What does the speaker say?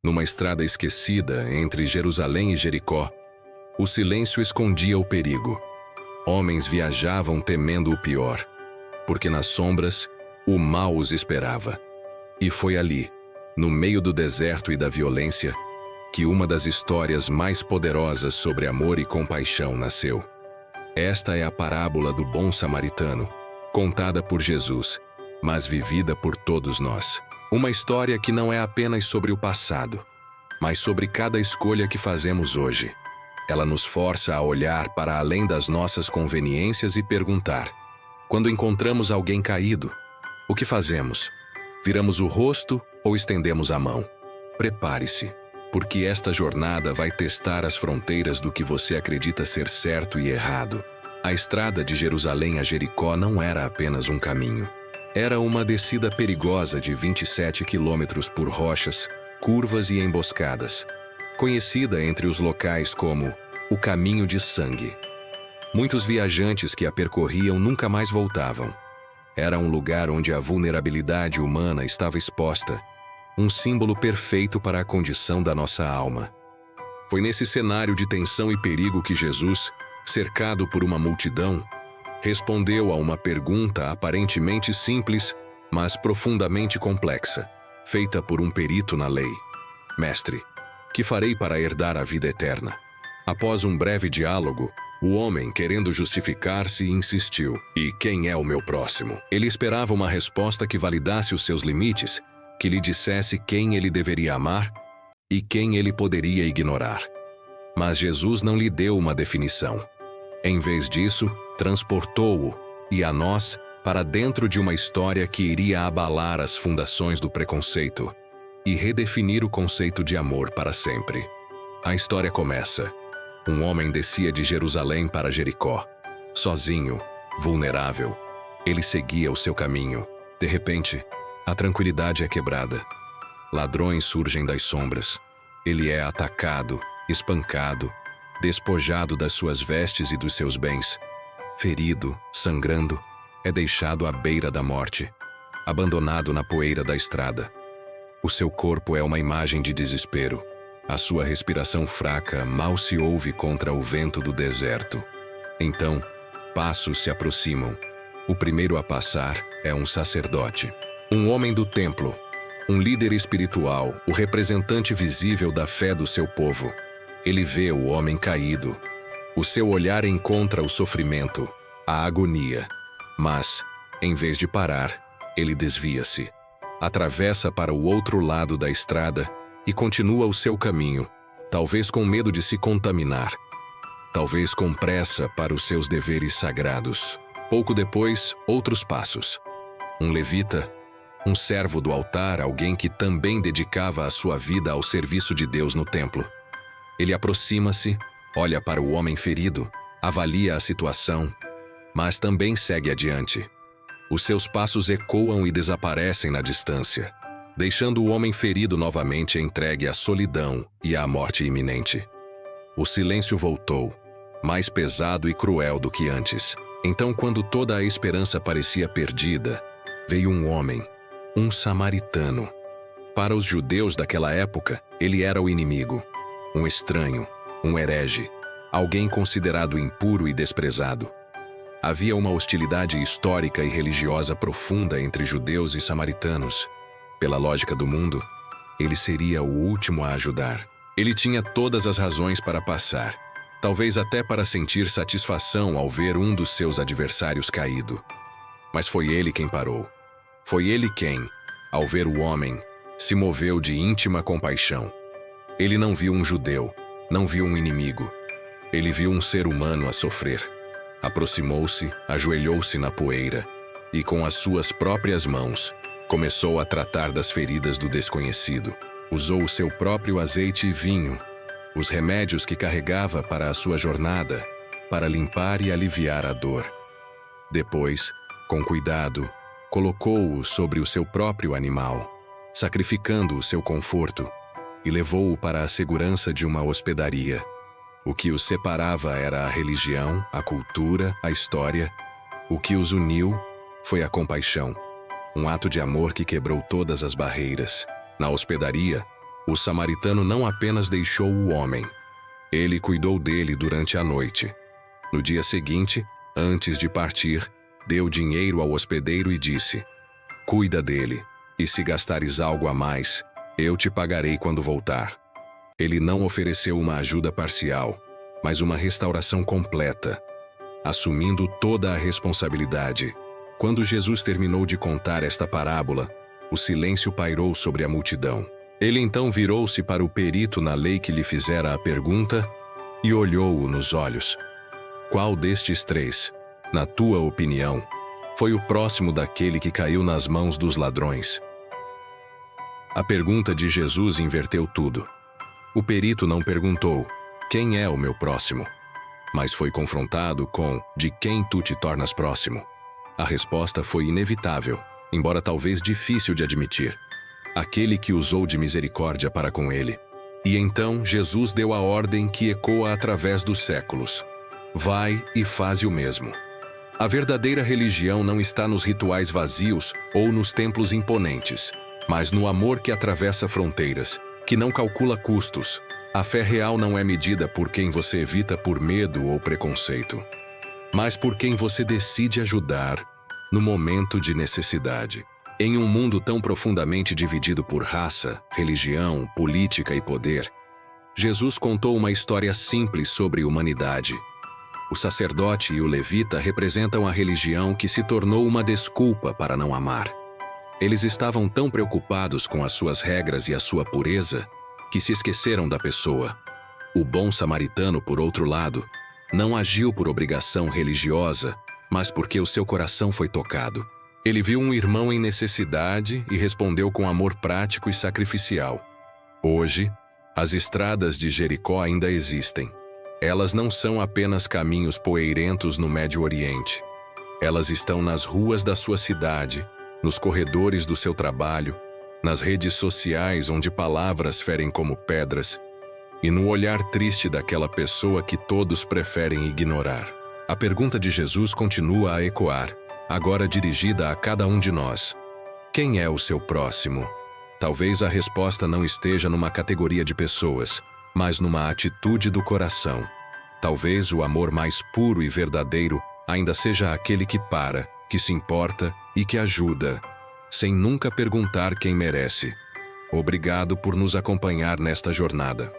Numa estrada esquecida entre Jerusalém e Jericó, o silêncio escondia o perigo. Homens viajavam temendo o pior, porque nas sombras o mal os esperava. E foi ali, no meio do deserto e da violência, que uma das histórias mais poderosas sobre amor e compaixão nasceu. Esta é a parábola do bom samaritano, contada por Jesus, mas vivida por todos nós. Uma história que não é apenas sobre o passado, mas sobre cada escolha que fazemos hoje. Ela nos força a olhar para além das nossas conveniências e perguntar: quando encontramos alguém caído, o que fazemos? Viramos o rosto ou estendemos a mão? Prepare-se, porque esta jornada vai testar as fronteiras do que você acredita ser certo e errado. A estrada de Jerusalém a Jericó não era apenas um caminho. Era uma descida perigosa de 27 quilômetros por rochas, curvas e emboscadas, conhecida entre os locais como o Caminho de Sangue. Muitos viajantes que a percorriam nunca mais voltavam. Era um lugar onde a vulnerabilidade humana estava exposta, um símbolo perfeito para a condição da nossa alma. Foi nesse cenário de tensão e perigo que Jesus, cercado por uma multidão, respondeu a uma pergunta aparentemente simples, mas profundamente complexa, feita por um perito na lei. Mestre, que farei para herdar a vida eterna? Após um breve diálogo, o homem, querendo justificar-se, insistiu: e quem é o meu próximo? Ele esperava uma resposta que validasse os seus limites, que lhe dissesse quem ele deveria amar e quem ele poderia ignorar. Mas Jesus não lhe deu uma definição. Em vez disso, transportou-o, e a nós, para dentro de uma história que iria abalar as fundações do preconceito e redefinir o conceito de amor para sempre. A história começa. Um homem descia de Jerusalém para Jericó. Sozinho, vulnerável, ele seguia o seu caminho. De repente, a tranquilidade é quebrada. Ladrões surgem das sombras. Ele é atacado, espancado, despojado das suas vestes e dos seus bens. Ferido, sangrando, é deixado à beira da morte, abandonado na poeira da estrada. O seu corpo é uma imagem de desespero. A sua respiração fraca mal se ouve contra o vento do deserto. Então, passos se aproximam. O primeiro a passar é um sacerdote, um homem do templo, um líder espiritual, o representante visível da fé do seu povo. Ele vê o homem caído. O seu olhar encontra o sofrimento, a agonia. Mas, em vez de parar, ele desvia-se, atravessa para o outro lado da estrada e continua o seu caminho, talvez com medo de se contaminar, talvez com pressa para os seus deveres sagrados. Pouco depois, outros passos. Um levita, um servo do altar, alguém que também dedicava a sua vida ao serviço de Deus no templo. Ele aproxima-se, olha para o homem ferido, avalia a situação, mas também segue adiante. Os seus passos ecoam e desaparecem na distância, deixando o homem ferido novamente entregue à solidão e à morte iminente. O silêncio voltou, mais pesado e cruel do que antes. Então, quando toda a esperança parecia perdida, veio um homem, um samaritano. Para os judeus daquela época, ele era o inimigo, um estranho, um herege, alguém considerado impuro e desprezado. Havia uma hostilidade histórica e religiosa profunda entre judeus e samaritanos. Pela lógica do mundo, ele seria o último a ajudar. Ele tinha todas as razões para passar, talvez até para sentir satisfação ao ver um dos seus adversários caído. Mas foi ele quem parou. Foi ele quem, ao ver o homem, se moveu de íntima compaixão. Ele não viu um judeu, não viu um inimigo. Ele viu um ser humano a sofrer. Aproximou-se, ajoelhou-se na poeira e, com as suas próprias mãos, começou a tratar das feridas do desconhecido. Usou o seu próprio azeite e vinho, os remédios que carregava para a sua jornada, para limpar e aliviar a dor. Depois, com cuidado, colocou-o sobre o seu próprio animal, sacrificando o seu conforto, e levou-o para a segurança de uma hospedaria. O que os separava era a religião, a cultura, a história. O que os uniu foi a compaixão, um ato de amor que quebrou todas as barreiras. Na hospedaria, O samaritano não apenas deixou o homem, ele cuidou dele durante a noite. No dia seguinte, antes de partir, deu dinheiro ao hospedeiro e disse: "Cuida dele, e se gastares algo a mais, eu te pagarei quando voltar." Ele não ofereceu uma ajuda parcial, mas uma restauração completa, assumindo toda a responsabilidade. Quando Jesus terminou de contar esta parábola, o silêncio pairou sobre a multidão. Ele então virou-se para o perito na lei que lhe fizera a pergunta e olhou-o nos olhos. "Qual destes três, na tua opinião, foi o próximo daquele que caiu nas mãos dos ladrões?" A pergunta de Jesus inverteu tudo. O perito não perguntou: "Quem é o meu próximo?", mas foi confrontado com: "De quem tu te tornas próximo?" A resposta foi inevitável, embora talvez difícil de admitir: aquele que usou de misericórdia para com ele. E então Jesus deu a ordem que ecoa através dos séculos: "Vai e faze o mesmo." A verdadeira religião não está nos rituais vazios ou nos templos imponentes, mas no amor que atravessa fronteiras, que não calcula custos. A fé real não é medida por quem você evita por medo ou preconceito, mas por quem você decide ajudar no momento de necessidade. Em um mundo tão profundamente dividido por raça, religião, política e poder, Jesus contou uma história simples sobre humanidade. O sacerdote e o levita representam a religião que se tornou uma desculpa para não amar. Eles estavam tão preocupados com as suas regras e a sua pureza que se esqueceram da pessoa. O bom samaritano, por outro lado, não agiu por obrigação religiosa, mas porque o seu coração foi tocado. Ele viu um irmão em necessidade e respondeu com amor prático e sacrificial. Hoje, as estradas de Jericó ainda existem. Elas não são apenas caminhos poeirentos no Médio Oriente. Elas estão nas ruas da sua cidade, nos corredores do seu trabalho, nas redes sociais onde palavras ferem como pedras, e no olhar triste daquela pessoa que todos preferem ignorar. A pergunta de Jesus continua a ecoar, agora dirigida a cada um de nós: quem é o seu próximo? Talvez a resposta não esteja numa categoria de pessoas, mas numa atitude do coração. Talvez o amor mais puro e verdadeiro ainda seja aquele que para, que se importa e que ajuda, sem nunca perguntar quem merece. Obrigado por nos acompanhar nesta jornada.